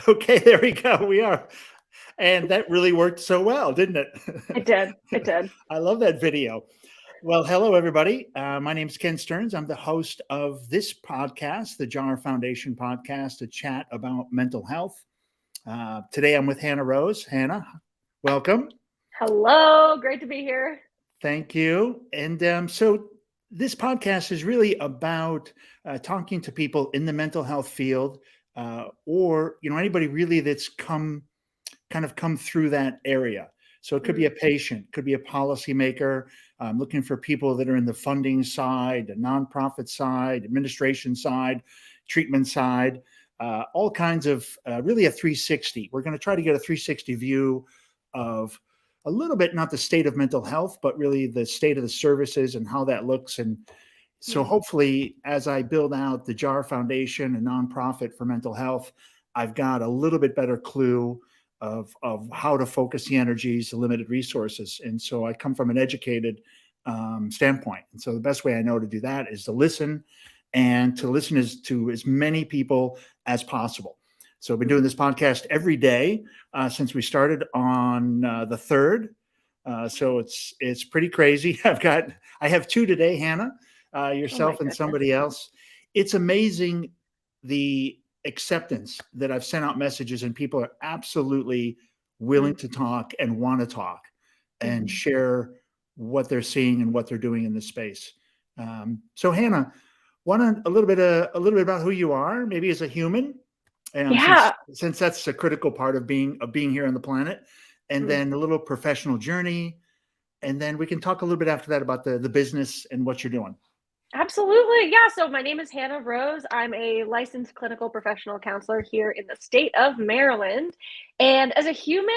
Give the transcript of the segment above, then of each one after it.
Okay, there we go. We are. And that really worked so well, didn't it? It did. It did. I love that video. Well, hello, everybody. My name is Ken Stearns. I'm the host of this podcast, the JAR Foundation podcast, a chat about mental health. Today, I'm with Hannah Rose. Hannah, welcome. Hello. Great to be here. Thank you. And so this podcast is really about talking to people in the mental health field, or anybody really that's come through that area. So it could be a patient, could be a policymaker, looking for people that are in the funding side, the nonprofit side, administration side, treatment side, all kinds of really a 360. We're going to try to get a 360 view of a little bit, not the state of mental health, but really the state of the services and how that looks. And so hopefully, as I build out the JAR Foundation, a nonprofit for mental health, I've got a little bit better clue of how to focus the energies, the limited resources. And so I come from an educated standpoint. And so the best way I know to do that is to listen, and to listen to as many people as possible. So I've been doing this podcast every day since we started on the 3rd. So it's pretty crazy. I have 2 today, Hannah, yourself and somebody else. It's amazing the acceptance that I've sent out messages, and people are absolutely willing to talk and want to talk and share what they're seeing and what they're doing in this space. So Hannah, a little bit about who you are, maybe as a human, and since that's a critical part of being here on the planet, and then a little professional journey, and then we can talk a little bit after that about the business and what you're doing. Absolutely. Yeah. So my name is Hannah Rose. I'm a licensed clinical professional counselor here in the state of Maryland. And as a human,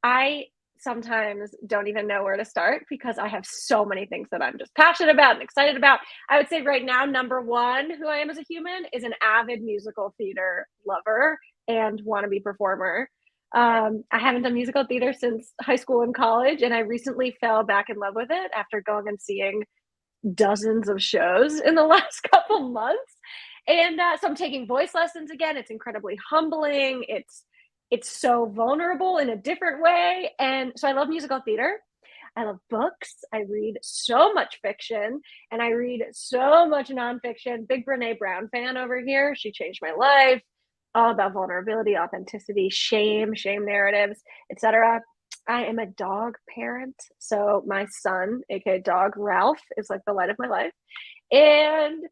I sometimes don't even know where to start because I have so many things that I'm just passionate about and excited about. I would say right now, number one, who I am as a human is an avid musical theater lover and wannabe performer. I haven't done musical theater since high school and college, and I recently fell back in love with it after going and seeing dozens of shows in the last couple months. And so I'm taking voice lessons again. It's incredibly humbling. It's so vulnerable in a different way. And so I love musical theater. I love books. I read so much fiction, and I read so much nonfiction. Big Brene Brown fan over here. She changed my life. All about vulnerability, authenticity, shame narratives, etc. I am a dog parent. So my son, aka dog Ralph, is like the light of my life. And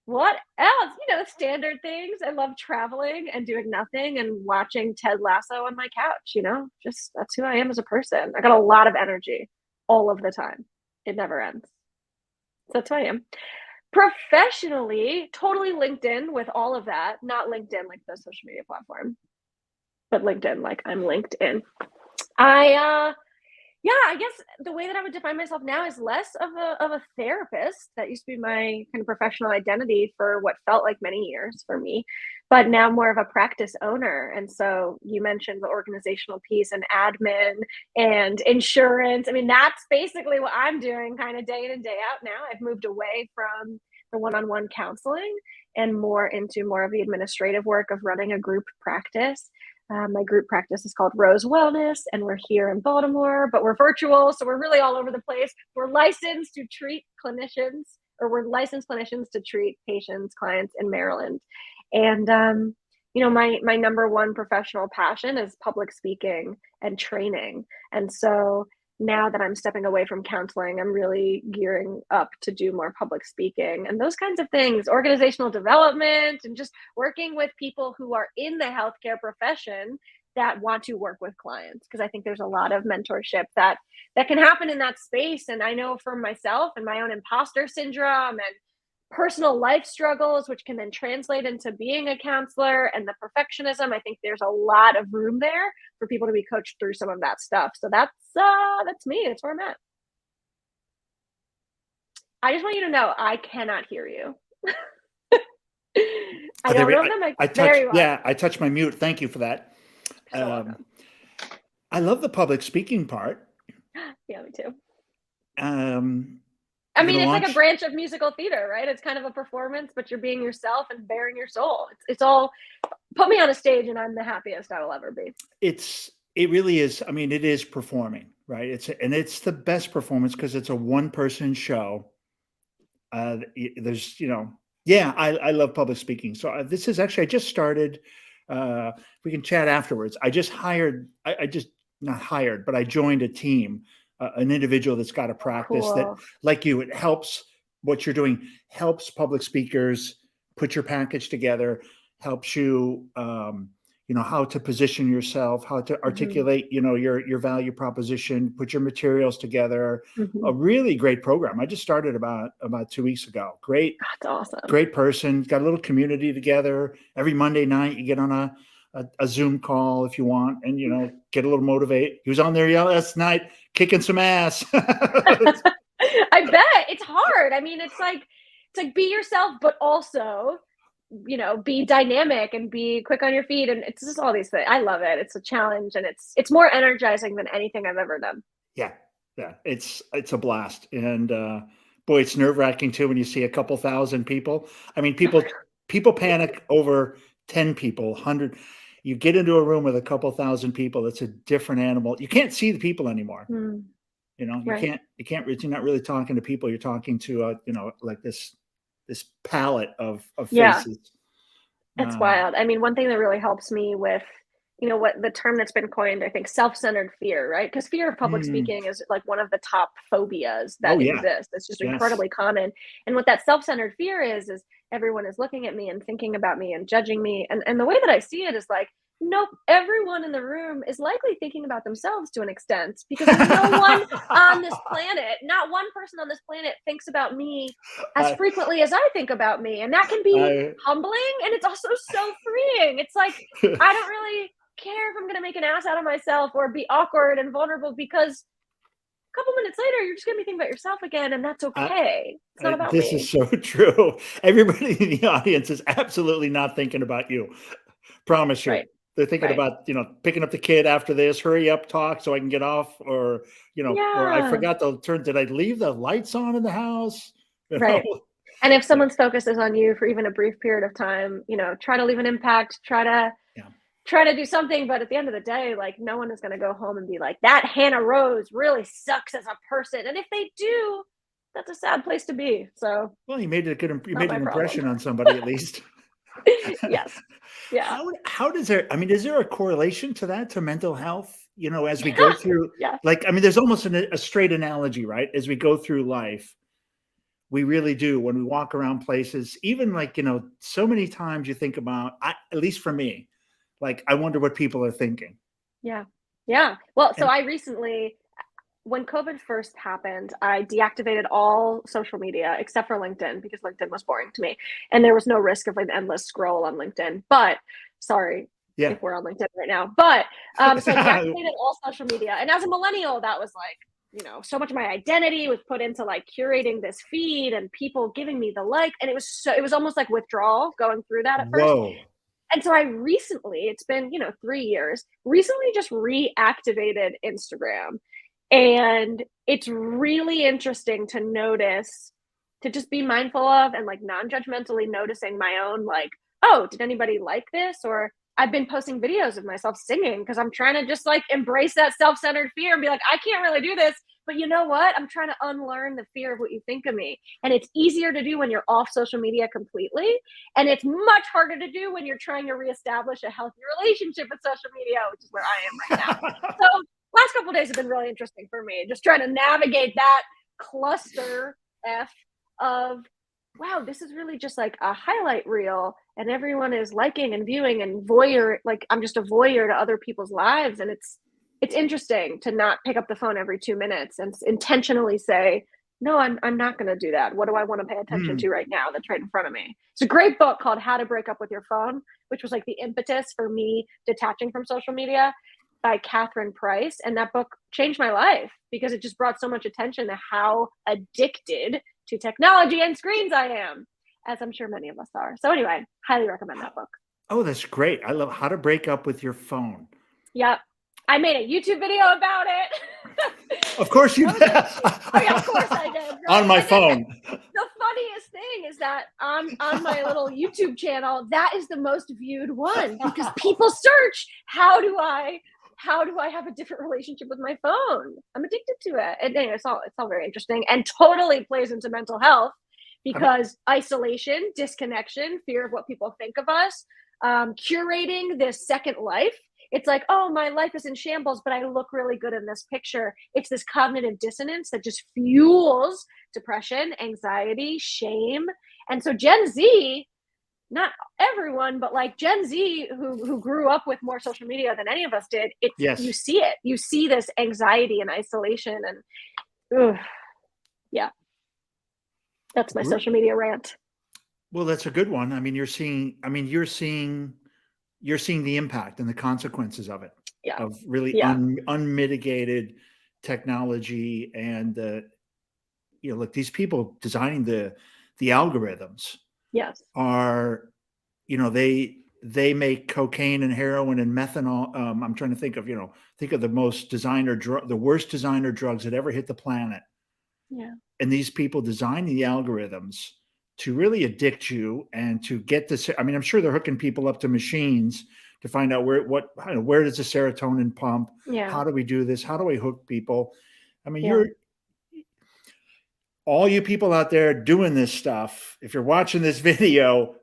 what else? Standard things. I love traveling and doing nothing and watching Ted Lasso on my couch, just that's who I am as a person. I got a lot of energy all of the time. It never ends. So that's who I am. Professionally, totally LinkedIn with all of that. Not LinkedIn like the social media platform, but LinkedIn like I'm LinkedIn. I guess the way that I would define myself now is less of a therapist. That used to be my kind of professional identity for what felt like many years for me, but now more of a practice owner. And so you mentioned the organizational piece and admin and insurance. That's basically what I'm doing kind of day in and day out now. I've moved away from the one-on-one counseling and more into more of the administrative work of running a group practice. My group practice is called Rose Wellness, and we're here in Baltimore, but we're virtual, so we're really all over the place. We're licensed to treat clinicians, or we're licensed clinicians to treat patients, clients in Maryland. And, my number one professional passion is public speaking and training. And so now that I'm stepping away from counseling, I'm really gearing up to do more public speaking and those kinds of things, organizational development, and just working with people who are in the healthcare profession that want to work with clients. Because I think there's a lot of mentorship that can happen in that space. And I know for myself and my own imposter syndrome and personal life struggles, which can then translate into being a counselor, and the perfectionism, I think there's a lot of room there for people to be coached through some of that stuff. So that's me. That's where I'm at. I just want you to know I cannot hear you. I don't know them very well. Yeah, I touched my mute. Thank you for that. I love the public speaking part. Yeah, me too. It's like a branch of musical theater, right? It's kind of a performance, but you're being yourself and bearing your soul. It's all put me on a stage and I'm the happiest I will ever be. It really is. I mean, it is performing, right? It's the best performance because it's a one person show. There's, yeah, I love public speaking. So this is actually, I just started, we can chat afterwards. I just hired, I just not hired, but I joined a team, an individual that's got a practice that, Cool. like you, it helps what you're doing, helps public speakers put your package together, helps you, how to position yourself, how to Mhm. articulate, your value proposition, put your materials together. A Mhm. really great program. I just started about 2 weeks ago. That's awesome. Great person. Got a little community together. Every Monday night, you get on a Zoom call if you want, and get a little motivate. He was on there last night, kicking some ass. I bet it's hard. I mean, it's like be yourself, but also, be dynamic and be quick on your feet. And it's just all these things. I love it. It's a challenge and it's more energizing than anything I've ever done. Yeah, yeah, it's a blast, and boy, it's nerve wracking too when you see a couple thousand people. I mean, people panic over 10 people, 100. You get into a room with a couple thousand people, it's a different animal. You can't see the people anymore. Mm, You right. can't. You're not really talking to people. You're talking to like this palette of Yeah. faces. It's Uh, wild. I mean, one thing that really helps me with, what the term that's been coined, I think, self-centered fear, right? Because fear of public mm, speaking is like one of the top phobias oh that yeah, exist. It's just yes. incredibly common. And what that self-centered fear is everyone is looking at me and thinking about me and judging me. And the way that I see it is like, nope, everyone in the room is likely thinking about themselves to an extent because no one on this planet, not one person on this planet thinks about me as I, frequently as I think about me. And that can be I, humbling and it's also so freeing. It's like, I don't really care if I'm going to make an ass out of myself or be awkward and vulnerable because a couple minutes later, you're just going to be thinking about yourself again. And that's I, okay. It's not about this is me. so true. Everybody in the audience is absolutely not thinking about you. Promise you. Right. They're thinking Right. about, picking up the kid after this, hurry up, talk so I can get off, or I Yeah. forgot to did I leave the lights on in the house? You know? Right. And if Yeah. someone's focus is on you for even a brief period of time, try to leave an impact, Yeah. try to do something. But at the end of the day, like no one is going to go home and be like, that Hannah Rose really sucks as a person. And if they do, that's a sad place to be. So Well, you not made my an problem. impression on somebody at least. Yes. Yeah. How does there I mean, is there a correlation to that, to mental health? As we go through, Yeah. like, I mean, there's almost a straight analogy, right? As we go through life, we really do when we walk around places, even like, so many times you think about, at least for me, like, I wonder what people are thinking. Yeah. Yeah. Well, so And I recently, when COVID first happened, I deactivated all social media except for LinkedIn because LinkedIn was boring to me. And there was no risk of an endless scroll on LinkedIn. But sorry yeah. if we're on LinkedIn right now. But so I deactivated all social media. And as a millennial, that was like, so much of my identity was put into like curating this feed and people giving me the like. And it was almost like withdrawal going through that at first. Whoa. And so I recently, it's been, 3 years, recently just reactivated Instagram. And it's really interesting to notice, to just be mindful of and like non judgmentally noticing my own, like, oh, did anybody like this? Or I've been posting videos of myself singing because I'm trying to just like embrace that self centered fear and be like, I can't really do this. But you know what? I'm trying to unlearn the fear of what you think of me. And it's easier to do when you're off social media completely. And it's much harder to do when you're trying to reestablish a healthy relationship with social media, which is where I am right now. So last couple of days have been really interesting for me, just trying to navigate that cluster F of wow, this is really just like a highlight reel and everyone is liking and viewing and voyeur, like I'm just a voyeur to other people's lives. And it's interesting to not pick up the phone every 2 minutes and intentionally say, no, I'm not going to do that. What do I want to pay attention Hmm. to right now that's right in front of me? It's a great book called How to Break Up with Your Phone, which was like the impetus for me detaching from social media by Catherine Price. And that book changed my life because it just brought so much attention to how addicted to technology and screens I am, as I'm sure many of us are. So anyway, highly recommend that book. Oh, that's great. I love How to Break Up with Your Phone. Yep. I made a YouTube video about it. Of course you did. Oh yeah, of course I did. Right? On my And then phone. the funniest thing is that on my little YouTube channel, that is the most viewed one because people search how do I have a different relationship with my phone? I'm addicted to it. And anyway, it's all very interesting and totally plays into mental health I mean, because isolation, disconnection, fear of what people think of us, curating this second life. It's like, oh, my life is in shambles, but I look really good in this picture. It's this cognitive dissonance that just fuels depression, anxiety, shame. And so Gen Z, not everyone, but like Gen Z who grew up with more social media than any of us did, it's you yes. see it. You see this anxiety and isolation and yeah, that's my social media rant. Well, that's a good one. I mean, you're seeing the impact and the consequences of it, Yeah. of really Yeah. unmitigated technology and look, these people designing the algorithms Yes. are, they make cocaine and heroin and methanol. I'm trying to think of, think of the the worst designer drugs that ever hit the planet. Yeah. And these people designing the algorithms to really addict you and to get this. I mean, I'm sure they're hooking people up to machines to find out where does the serotonin pump? Yeah. How do we do this? How do we hook people? I mean, Yeah. all you people out there doing this stuff, if you're watching this video,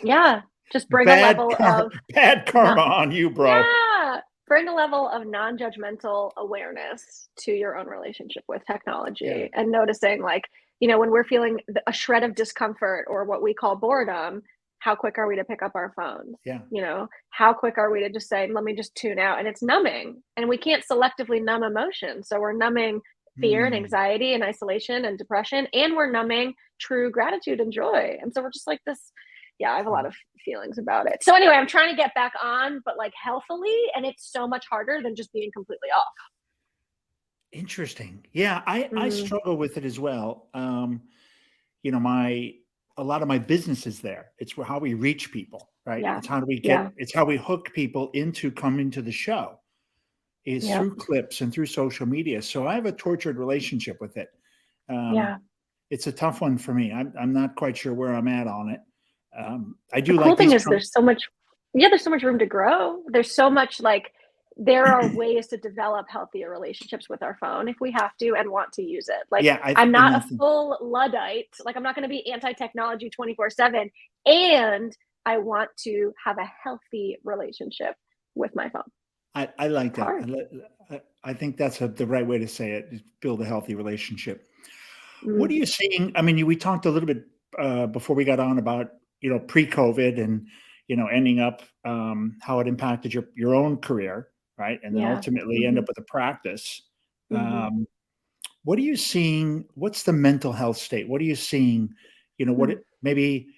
Yeah. Just bring a level of bad karma on you, bro. yeah. Bring a level of non-judgmental awareness to your own relationship with Yeah. technology and noticing like, when we're feeling a shred of discomfort or what we call boredom, how quick are we to pick up our phones? Yeah. How quick are we to just say, let me just tune out? And it's numbing. And we can't selectively numb emotion. So we're numbing fear and Hmm. anxiety and isolation and depression, and we're numbing true gratitude and joy. And so we're just like this. Yeah, I have a lot of feelings about it. So anyway, I'm trying to get back on, but like healthily, and it's so much harder than just being completely off. Interesting. Yeah, I Mm, struggle with it as well. My a lot of my business is there. It's how we reach people, right? yeah, It's how do we yeah, it's how we hook people into coming to the show is yeah, through clips and through social media. So I have a tortured relationship with it. Um, yeah. it's a tough one for me. I'm not quite sure where I'm at on it. I The do cool like thing these. is there's so much room to grow. There's so much like there are ways to develop healthier relationships with our phone if we have to and want to use it. Like Yeah, I'm and not a nothing. full Luddite. Like I'm not going to be anti-technology 24/7 and I want to have a healthy relationship with my phone. I like It's that. hard. I think that's the right way to say it. Is build a healthy relationship. What Mm, are you seeing? I mean, we talked a little bit before we got on about pre-COVID and ending up how it impacted your own career, right? And then yeah. ultimately end Mhm. up with a practice. Mhm. Um, what are you seeing? What's the mental health state? What are you seeing? Mm. Maybe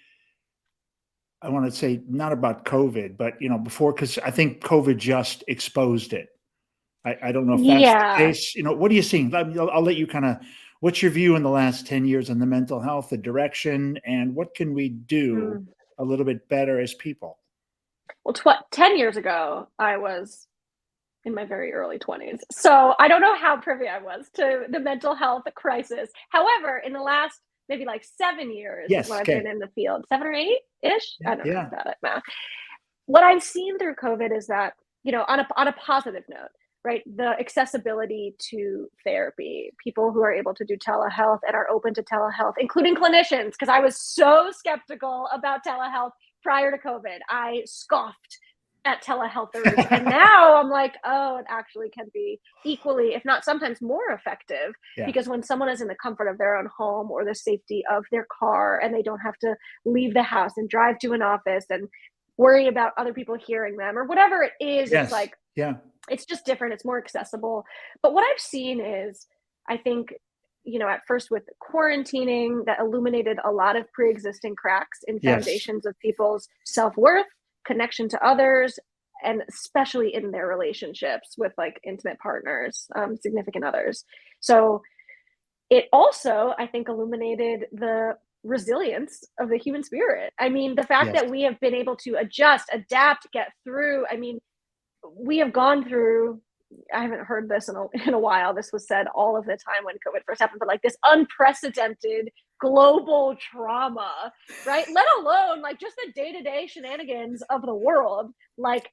I want to say not about COVID, but before, because I think COVID just exposed it. I don't know if that's the Yeah. case. What are you seeing? I'll let you kind of. What's your view in the last 10 years on the mental health, the direction, and what can we do Mm. a little bit better as people? Well, 10 years ago, I was in my very early 20s. So I don't know how privy I was to the mental health crisis. However, in the last maybe like 7 years is Yes. when I've been Okay. in the field, 7 or 8 ish. Yeah. I don't know Yeah. about it, math. What I've seen through COVID is that, on a positive note, right? The accessibility to therapy, people who are able to do telehealth and are open to telehealth, including clinicians, because I was so skeptical about telehealth prior to COVID. I scoffed at telehealthers. And now I'm like, oh, it actually can be equally, if not sometimes more effective, Yeah. because when someone is in the comfort of their own home or the safety of their car and they don't have to leave the house and drive to an office and worry about other people hearing them or whatever it is, it's Yes. like Yeah. it's just different, it's more accessible. But what I've seen is, I think, at first with quarantining, that illuminated a lot of pre-existing cracks in Yes. foundations of people's self-worth, connection to others, and especially in their relationships with like intimate partners, significant others. So it also, I think, illuminated the resilience of the human spirit. I mean, the fact Yes. that we have been able to adjust, adapt, get through. I mean, we have gone through, I haven't heard this in a while. This was said all of the time when COVID first happened, but like this unprecedented global trauma, right? Let alone like just the day-to-day shenanigans of the world. Like,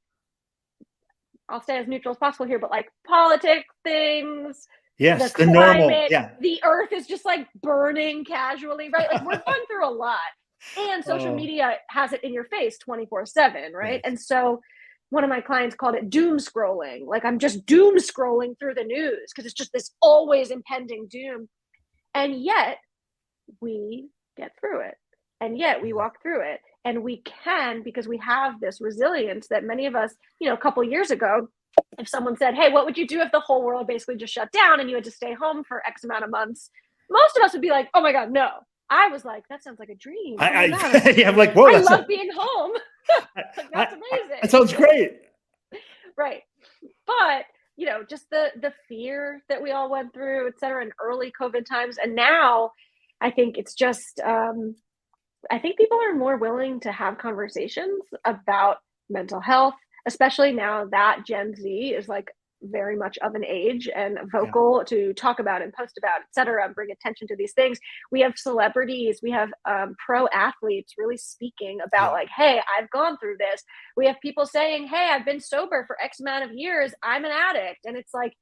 I'll stay as neutral as possible here, but like politics things, the Yes, the normal. climate, Yeah. the earth is just like burning casually, right? Like we're going through a lot. And social Oh, media has it in your face 24/7, right? yes. And so one of my clients called it doom scrolling. Like I'm just doom scrolling through the news because it's just this always impending doom. And yet we get through it. And yet we Yeah. walk through it. And we can because we have this resilience that many of us, a couple years ago, if someone said, "Hey, what would you do if the whole world basically just shut down and you had to stay home for X amount of months?" Most of us would be like, "Oh my God, no." I was like, "That sounds like a dream. Oh my God, Yeah, I'm like, whoa, I that's love being home." Like, that's that amazing. sounds great. Right. But, just the fear that we all went through, et cetera, in early COVID times. And now I think it's just, I think people are more willing to have conversations about mental health, especially now that Gen Z is like very much of an age and Yeah. vocal to talk about and post about, et cetera, and bring attention to these things. We have celebrities, we have pro athletes really speaking about Yeah. like, "Hey, I've gone through this." We have people saying, "Hey, I've been sober for X amount of years. I'm an addict." And it's like,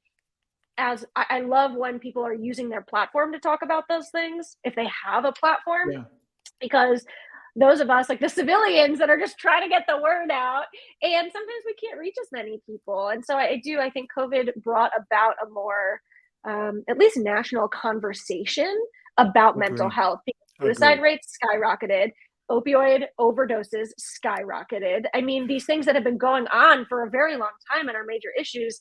as I love when people are using their platform to talk about those things, if they have a platform, Yeah. because those of us like the civilians that are just trying to get the word out, and sometimes we can't reach as many people. And so I think COVID brought about a more at least national conversation about mental Agree. health, because suicide Agree. rates skyrocketed, opioid overdoses skyrocketed. I mean, these things that have been going on for a very long time and are major issues,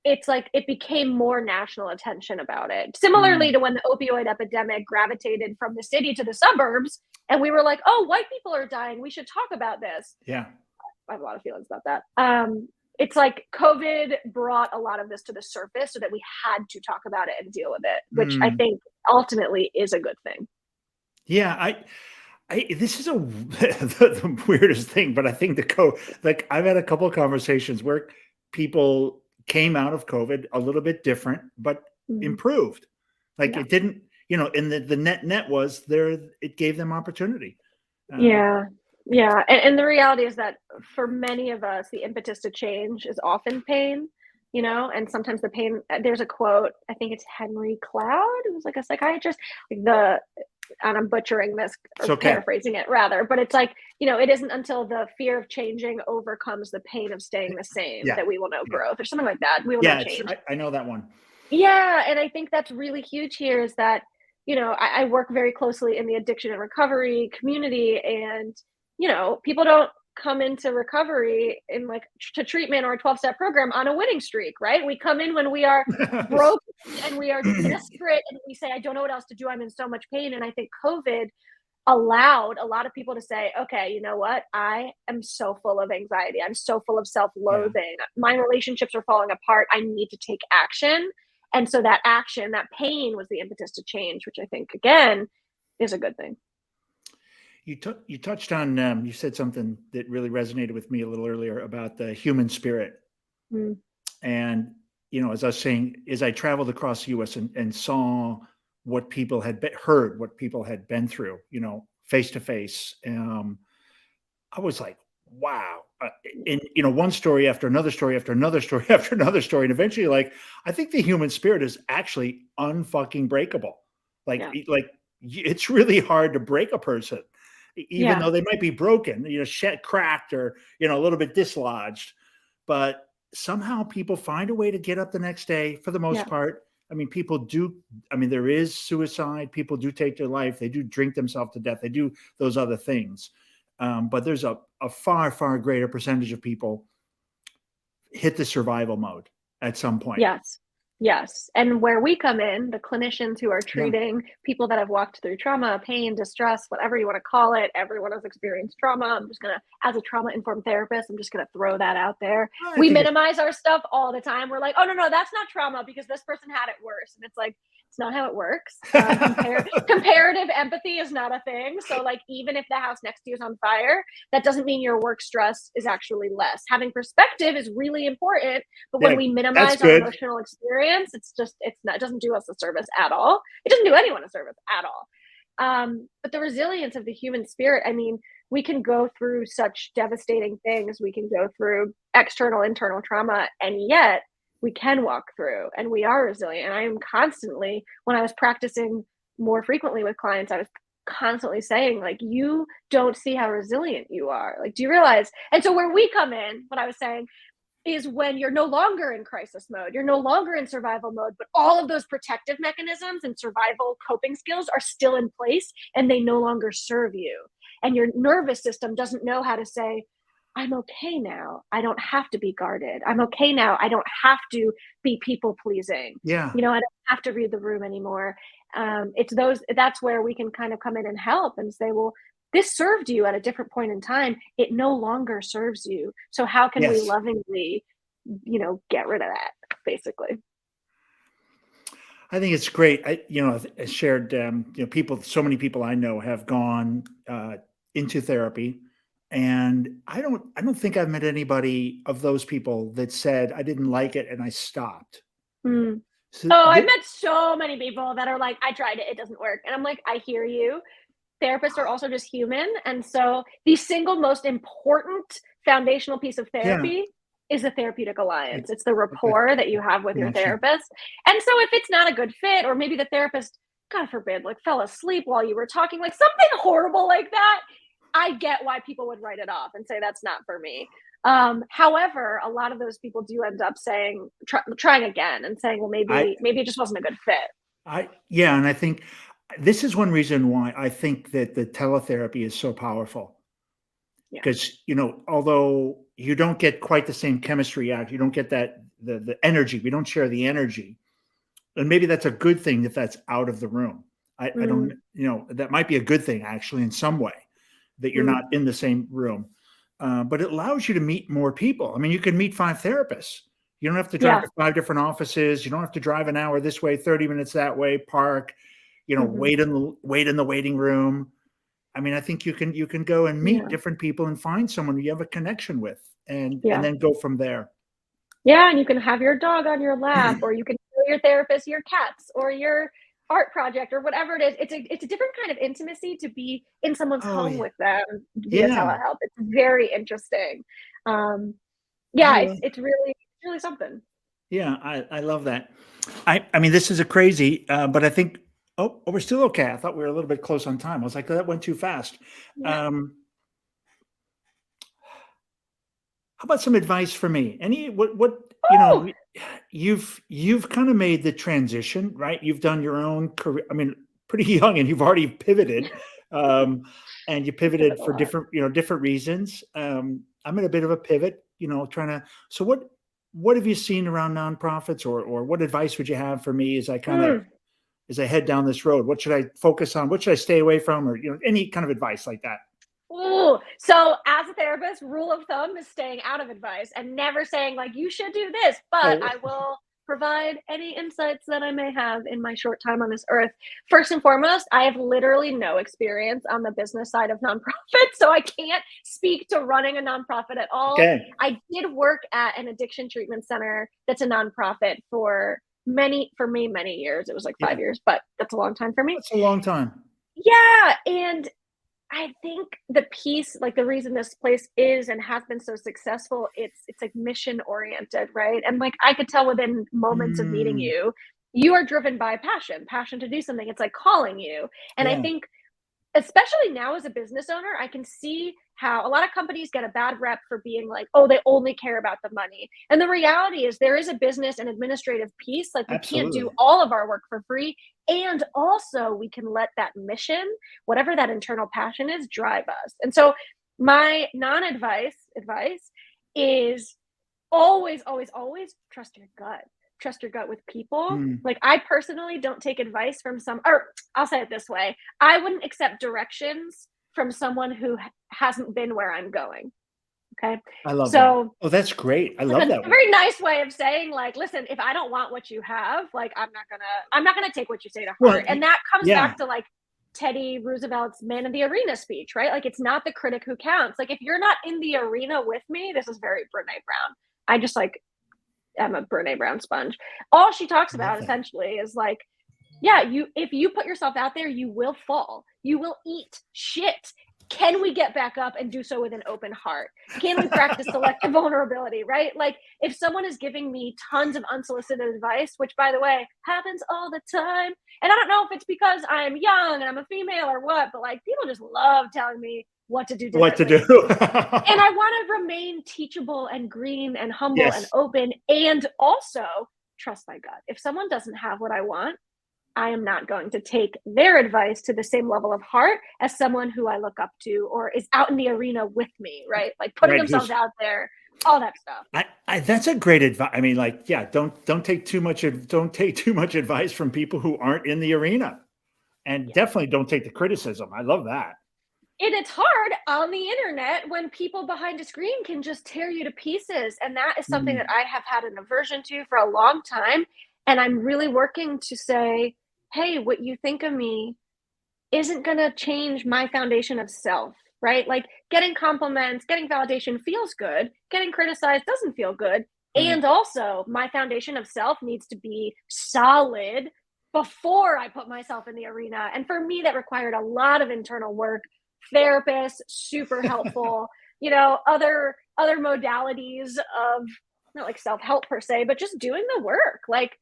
it's like it became more national attention about it. Similarly Mm, to when the opioid epidemic gravitated from the city to the suburbs, and we were like, "Oh, white people are dying. We should talk about this." yeah. I have a lot of feelings about that. It's like COVID brought a lot of this to the surface so that we had to talk about it and deal with it, which I Mm, think ultimately is a good thing. yeah. This is the weirdest thing, but I think like I've had a couple of conversations where people came out of COVID a little bit different, but Mhm. improved. Like Yeah. it didn't, and the net was there. It gave them opportunity. Um, Yeah. Yeah. And the reality is that for many of us, the impetus to change is often pain, and sometimes the pain, there's a quote, I think it's Henry Cloud, it was like a psychiatrist, like and I'm butchering this it's or okay. paraphrasing it rather, but it's like, it isn't until the fear of changing overcomes the pain of staying the same Yeah, that we will know yeah, growth or something like that. We will know yeah. change. I know that one. Yeah, and I think that's really huge here is that, I work very closely in the addiction and recovery community, and, people don't come into recovery in like to treatment or a 12-step program on a winning streak, right? We come in when we are broken and we are desperate and we say, "I don't know what else to do. I'm in so much pain." And I think COVID allowed a lot of people to say, "Okay, you know what? I am so full of anxiety. I'm so full of Yeah. self-loathing. My relationships are falling apart. I need to take action." And so that action, that pain was the impetus to change, which I think again is a good thing. You touched on you said something that really resonated with me a little earlier about the human spirit. Mm, And as I was saying, as I traveled across the U.S. and saw what people heard, what people had been through, face to face, I was like, wow. And one story after another story after another story after another story, and eventually, like, I think the human spirit is actually unfucking breakable. Like, yeah. it's really hard to break a person, even Yeah. though they might be broken, cracked or a little bit dislodged. But somehow people find a way to get up the next day for the most Yeah. part. I mean, people do. I mean, there is suicide. People do take their life. They do drink themselves to death. They do those other things. But there's a far, far greater percentage of people hit the survival mode at some point. Yes. Yes. And where we come in, the clinicians who are Yeah. treating people that have walked through trauma, pain, distress, whatever you want to call it, everyone has experienced trauma. I'm just going to, as a trauma informed therapist, I'm just going to throw that out there. I We think it's minimize our stuff all the time. We're like, "Oh, no, no, that's not trauma because this person had it worse." And it's like, It's not how it works. Comparative empathy is not a thing. So like, even if the house next to you is on fire, that doesn't mean your work stress is actually less. Having perspective is really important, but when Yeah, we that's minimize our good. emotional experience, it's not, it doesn't do us a service at all. It doesn't do anyone a service at all. But the resilience of the human spirit, I mean, we can go through such devastating things. We can go through external, internal trauma, and yet we can walk through, and we are resilient. And I am constantly, when I was practicing more frequently with clients, I was constantly saying, like, you don't see how resilient you are. Like, do you realize? And so where we come in, what I was saying is when you're no longer in crisis mode, you're no longer in survival mode, but all of those protective mechanisms and survival coping skills are still in place and they no longer serve you. And your nervous system doesn't know how to say, I'm okay now. I don't have to be guarded. I'm okay now. I don't have to be people pleasing. Yeah. You know, I don't have to read the room anymore. That's where we can kind of come in and help and say, well, this served you at a different point in time. It no longer serves you. So how can we Yes. lovingly, get rid of that, basically? I think it's great. I shared, so many people I know have gone into therapy, and I don't think I've met anybody of those people that said I didn't like it and I stopped. Mm. So Oh, I've met so many people that are like, I tried it, it doesn't work. And I'm like, I hear you. Therapists are also just human. And so the single most important foundational piece of yeah, therapy is a therapeutic like alliance. It's the like a rapport that you have with your connection. therapist. And so if it's not a good fit, or maybe the therapist, God forbid, like fell asleep while you were talking, like something horrible like that, I get why people would write it off and say that's not for me. However, a lot of those people do end up saying, trying again and saying, well, I maybe it just wasn't a good fit. yeah, and I think this is one reason why I think that the teletherapy is so powerful. Yeah. Because, although you don't get quite the same chemistry out, you don't get that the energy. We don't share the energy. And maybe that's a good thing if that's out of the room. I don't, Mm, that might be a good thing actually in some way that you're mm, not in the same room. But it allows you to meet more people. I mean, you can meet 5 therapists. You don't have to drive yeah. to 5 different offices. You don't have to drive an hour this way, 30 minutes that way, park, Hmm. wait in the waiting room. I mean, I think you can go and meet Yeah. different people and find someone you have a connection with, and Yeah. then go from there. Yeah, and you can have your dog on your lap, or you can show your therapist your cats or your art project or whatever it is. It's a different kind of intimacy to be in someone's Oh, home yeah. with them via Yeah. telehealth. It's very interesting. Um, I yeah, love it's really something. Yeah, I love that. I mean, this is a crazy, but I think we're still okay. I thought we were a little bit close on time. I was like, "That went too fast." Yeah. Um, how about some advice for me? Any what Oh, you've kind of made the transition, right? You've done your own career. I mean, pretty young, and you've already pivoted, um, and you I pivot pivoted a for lot. different reasons. I'm in a bit of a pivot, trying to. So what have you seen around nonprofits, or what advice would you have for me Mm. as I head down this road? What should I focus on? What should I stay away from? Or any kind of advice like that. Ooh, so as a therapist, rule of thumb is staying out of advice and never saying like you should do this, but Oh, I will provide any insights that I may have in my short time on this earth. First and foremost, I have literally no experience on the business side of nonprofits, so I can't speak to running a nonprofit at all. okay. I did work at an addiction treatment center that's a nonprofit for me many years. It was like Yeah, 5 years, but that's a long time for me. that's a long time. Yeah, and I think the piece, like the reason this place is and has been so successful, it's like mission oriented, right? And like I could tell within moments of meeting Mm, you, you are driven by passion to do something. It's like calling you. And I yeah, think especially now as a business owner, I can see how a lot of companies get a bad rep for being like, oh, they only care about the money. And the reality is, there is a business and administrative piece. Like, we can't do absolutely. all of our work for free. And also, we can let that mission, whatever that internal passion is, drive us. And so, my non advice is always, always, always trust your gut. Trust your gut with people. Mm, Like, I personally don't take advice from or I'll say it this way, I wouldn't accept directions from someone who hasn't been where I'm going. Okay. I love that. So Oh, that's great. I it's love a that. very nice way of saying, like, listen, if I don't want what you have, like, I'm not gonna take what you say to Well, heart. And that comes yeah, back to like Teddy Roosevelt's Man in the Arena speech, right? Like, it's not the critic who counts. Like, if you're not in the arena with me, this is very Brene Brown. I just like am a Brene Brown sponge. All she talks I love about that. essentially is like, yeah, you if you put yourself out there, you will fall. You will eat shit. Can we get back up and do so with an open heart? Can we practice selective vulnerability, right? Like if someone is giving me tons of unsolicited advice, which by the way happens all the time, and I don't know if it's because I'm young and I'm a female or what, but like people just love telling me what to do What to differently. do. And I want to remain teachable and green and humble and Yes. open and also trust my gut. If someone doesn't have what I want, I am not going to take their advice to the same level of heart as someone who I look up to or is out in the arena with me, right? Like putting Right. themselves out there, all that stuff. That's a great advice. I mean, like, yeah, don't take too much, don't take too much advice from people who aren't in the arena, and Yeah. definitely don't take the criticism. I love that. And it's hard on the internet when people behind a screen can just tear you to pieces. And that is something that Mm, I have had an aversion to for a long time. And I'm really working to say, hey, what you think of me isn't going to change my foundation of self, right? Like getting compliments, getting validation feels good, getting criticized doesn't feel good. right. And also, my foundation of self needs to be solid before I put myself in the arena. And for me, that required a lot of internal work. Therapists, super helpful, other modalities of not like self-help per se, but just doing the work. Like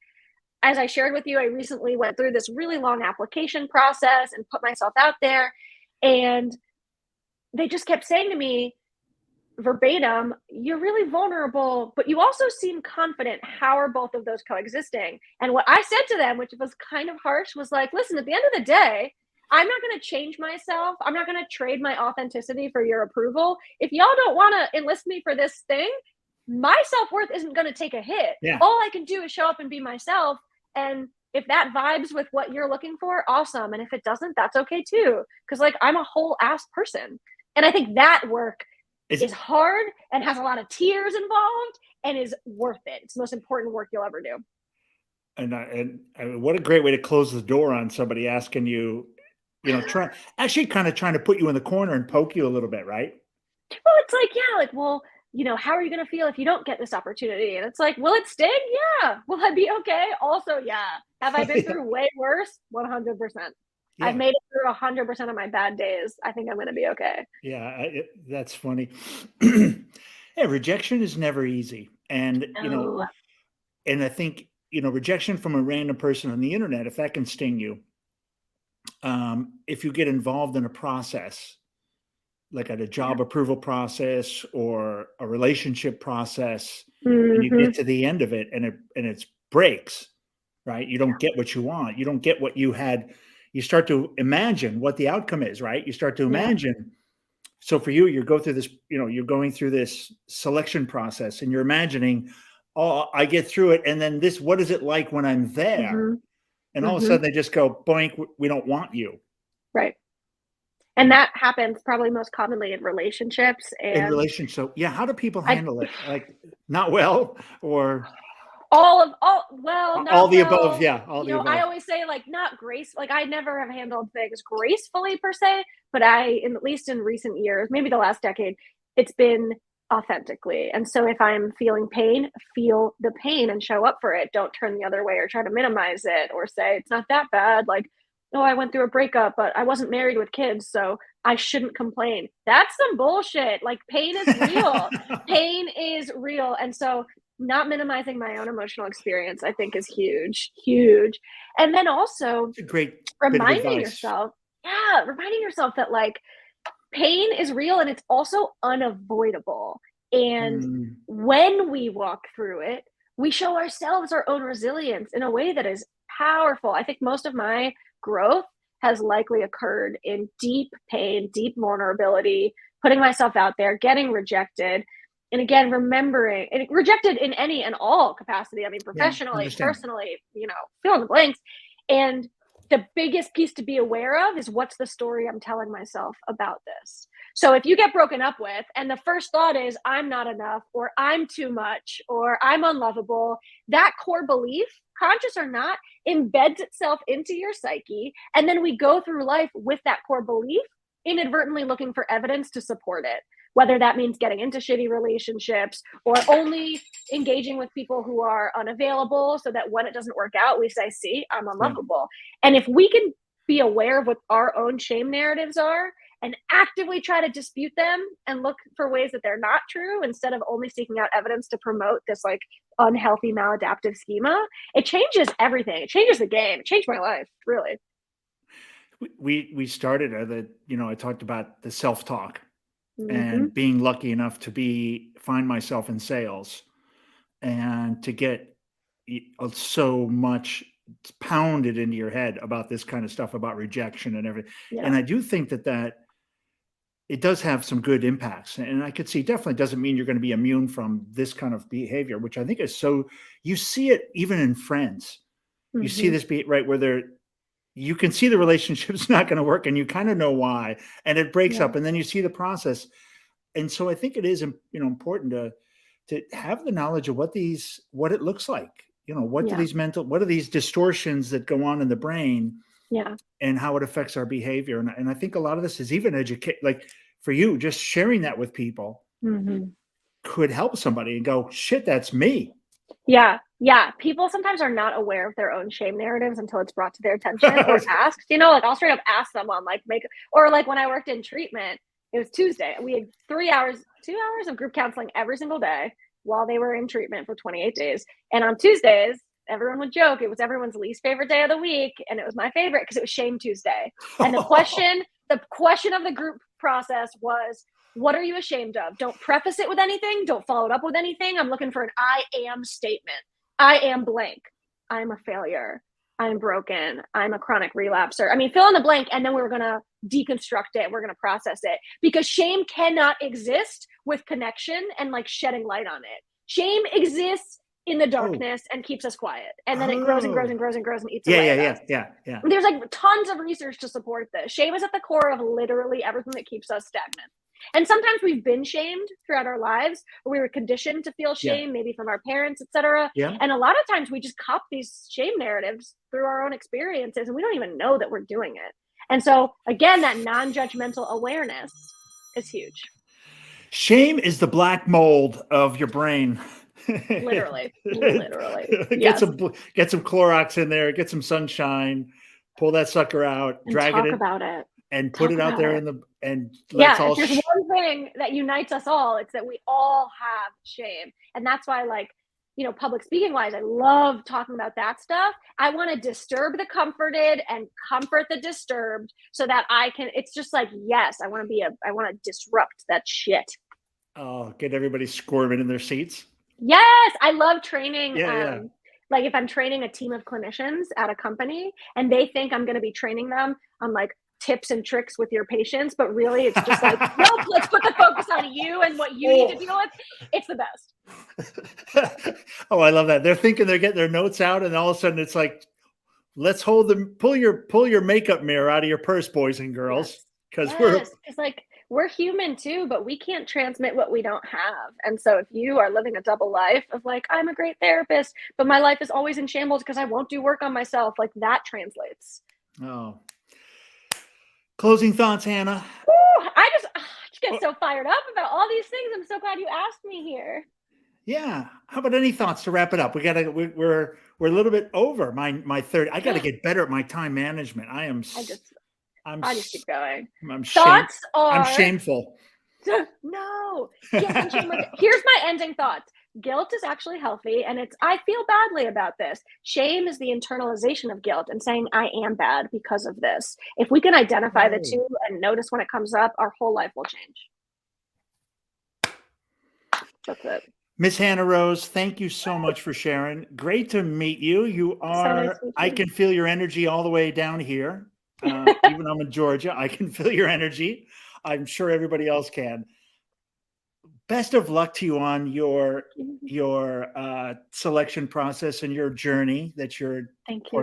as I shared with you, I recently went through this really long application process and put myself out there. And they just kept saying to me verbatim, you're really vulnerable, but you also seem confident. How are both of those coexisting? And what I said to them, which was kind of harsh, was like, listen, at the end of the day, I'm not going to change myself. I'm not going to trade my authenticity for your approval. If y'all don't want to enlist me for this thing, my self-worth isn't going to take a hit. Yeah. All I can do is show up and be myself. And if that vibes with what you're looking for, awesome. And if it doesn't, that's okay too. Cause like I'm a whole ass person. And I think that work Is is hard and has a lot of tears involved and is worth it. It's the most important work you'll ever do. what a great way to close the door on somebody asking you, actually kind of trying to put you in the corner and poke you a little bit, right? Well, it's like, yeah, like, well, how are you going to feel if you don't get this opportunity? And it's like, will it sting? Yeah. Will I be okay? Also, yeah. Have I been Yeah. through way worse? 100%. I've Yeah. made it through 100% of my bad days. I think I'm going to be okay. Yeah. That's funny. Yeah. Rejection is never easy. No. And I think, rejection from a random person on the internet, if that can sting you, if you get involved in a process, like at a Yeah. job approval process or a relationship process, and you Hmm. get to the end of it and it's breaks, right? You don't get what you want. You don't get what you had. You start to imagine what the outcome is, right? You start to Yeah. imagine. So for you, you go through this, you're going through this selection process and you're imagining, oh, I get through it. And then what is it like when I'm there? Hmm. And all of a Hmm. sudden they just go, boink, we don't want you. Right. And And that happens probably most commonly in relationships. in And relation, so yeah, how do people I, handle it? Like not well or not all the above? well. Yeah, all the I above. always say like not grace. Like I never have handled things gracefully per se, but at least in recent years, maybe the last decade, it's been authentically. And so if I'm feeling pain, feel the pain and show up for it. Don't turn the other way or try to minimize it or say it's not that bad. Like, oh, I went through a breakup, but I wasn't married with kids, so I shouldn't complain. That's some bullshit. Like pain is real. Pain is real. And so not minimizing my own emotional experience, I think is huge, huge. And then also It's a great bit of reminding advice. yourself, yeah, reminding yourself that like pain is real and it's also unavoidable. And Mm, when we walk through it, we show ourselves our own resilience in a way that is powerful. I think most of my growth has likely occurred in deep pain, deep vulnerability, putting myself out there, getting rejected. And again, remembering and rejected in any and all capacity. I mean, yeah, professionally, understand. personally, fill in the blanks. And the biggest piece to be aware of is what's the story I'm telling myself about this. So if you get broken up with and the first thought is I'm not enough, or I'm too much, or I'm unlovable, that core belief, conscious or not, embeds itself into your psyche. And then we go through life with that core belief, inadvertently looking for evidence to support it. Whether that means getting into shitty relationships or only engaging with people who are unavailable so that when it doesn't work out, we say, see, I'm Yeah. unlovable. And if we can be aware of what our own shame narratives are and actively try to dispute them and look for ways that they're not true instead of only seeking out evidence to promote this like unhealthy maladaptive schema, it changes everything. It changes the game. It changed my life, really. We started I talked about the self-talk Mm-hmm. and being lucky enough to find myself in sales and to get so much pounded into your head about this kind of stuff, about rejection and everything. Yeah. And I do think that it does have some good impacts. And I could see, definitely doesn't mean you're going to be immune from this kind of behavior, which I think is so, you see it even in friends. You see Mm-hmm. this right where you can see the relationship's not going to work and you kind of know why, and it breaks Yeah. up, and then you see the process. And so I think it is, important to have the knowledge of what it looks like, what Yeah. are these distortions that go on in the brain Yeah. and how it affects our behavior. And I think a lot of this is even like for you, just sharing that with people Mm-hmm. could help somebody and go, shit, that's me. Yeah. Yeah. People sometimes are not aware of their own shame narratives until it's brought to their attention or asked. Like I'll straight up ask someone, like or like when I worked in treatment, it was Tuesday. We had 2 hours of group counseling every single day while they were in treatment for 28 days. And on Tuesdays, everyone would joke it was everyone's least favorite day of the week, and it was my favorite because it was Shame Tuesday. And the question of the group process was, what are you ashamed of? Don't preface it with anything. Don't follow it up with anything. I'm looking for an I am statement. I am blank. I'm a failure. I'm broken. I'm a chronic relapser. I mean, fill in the blank, and then we're going to deconstruct it. We're going to process it, because shame cannot exist with connection and like shedding light on it. Shame exists in the darkness and keeps us quiet. And then it grows and grows and grows and grows and eats away at us. Yeah. There's like tons of research to support this. Shame is at the core of literally everything that keeps us stagnant. And sometimes we've been shamed throughout our lives, or we were conditioned to feel Yeah. shame, maybe from our parents, etc. Yeah. And a lot of times we just cop these shame narratives through our own experiences, and we don't even know that we're doing it. And so, again, that non-judgmental awareness is huge. Shame is the black mold of your brain. Literally. Get some Clorox in there, get some sunshine, pull that sucker out, And drag talk it in, about it. and put it out there and let's Yeah, all. if there's one thing that unites us all, it's that we all have shame. And that's why, like, public speaking wise, I love talking about that stuff. I want to disturb the comforted and comfort the disturbed so that it's just like, yes, I want to disrupt that shit. Oh, get everybody squirming in their seats. Yes, I love training. Yeah. Like if I'm training a team of clinicians at a company and they think I'm going to be training them on like tips and tricks with your patients, but really it's just like, nope, let's put the focus on you and what you need to deal with. It's the best. Oh, I love that. They're thinking they're getting their notes out, and all of a sudden it's like, let's hold them, pull your makeup mirror out of your purse, boys and girls. Because it's like, we're human too, but we can't transmit what we don't have. And so if you are living a double life of like, I'm a great therapist, but my life is always in shambles because I won't do work on myself, like that translates. Oh. Closing thoughts, Hannah. Ooh, I just get so fired up about all these things. I'm so glad you asked me here. Yeah. How about any thoughts to wrap it up? We're a little bit over my 30. I got to get better at my time management. I just keep going. I'm shameful. No. Here's my ending thoughts. Guilt is actually healthy, and I feel badly about this. Shame is the internalization of guilt and saying I am bad because of this. If we can identify the two and notice when it comes up, our whole life will change. That's it. Miss Hannah Rose, thank you so much for sharing. Great to meet you. You are, I can feel your energy all the way down here. Even though I'm in Georgia, I can feel your energy. I'm sure everybody else can. Best of luck to you on your selection process and your journey that you're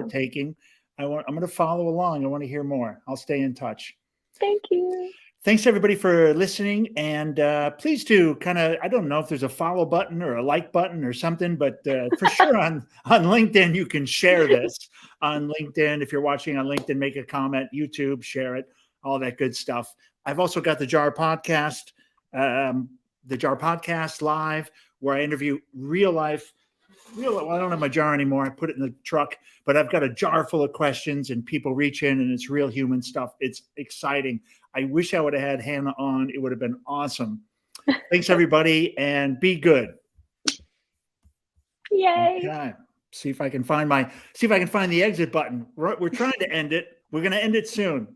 taking. I'm going to follow along. I want to hear more. I'll stay in touch. Thank you. Thanks everybody for listening, and please do I don't know if there's a follow button or a like button or something, but for sure on LinkedIn you can share this on LinkedIn. If you're watching on LinkedIn, make a comment. YouTube, share it, all that good stuff. I've also got the Jar podcast live, where I interview well, I don't have my jar anymore. I put it in the truck, but I've got a jar full of questions, and people reach in, and it's real human stuff. It's exciting. I wish I would have had Hannah on. It would have been awesome. Thanks everybody, and be good. Yay. Okay. See if I can find the exit button. We're trying to end it. We're going to end it soon.